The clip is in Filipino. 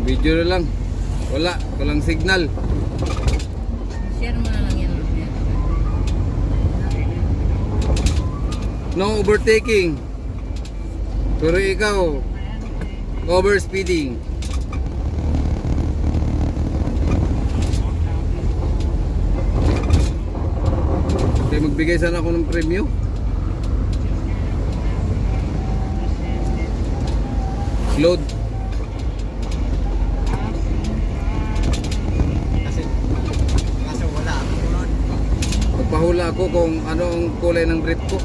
Video na lang. Walang signal. Share mo na lang yan. No overtaking. Pero ikaw, overspeeding. Kaya magbigay sana ako ng premyo. Load. Kasi wala ako nun. Magpahula ako kung ano ang kulay ng brief ko.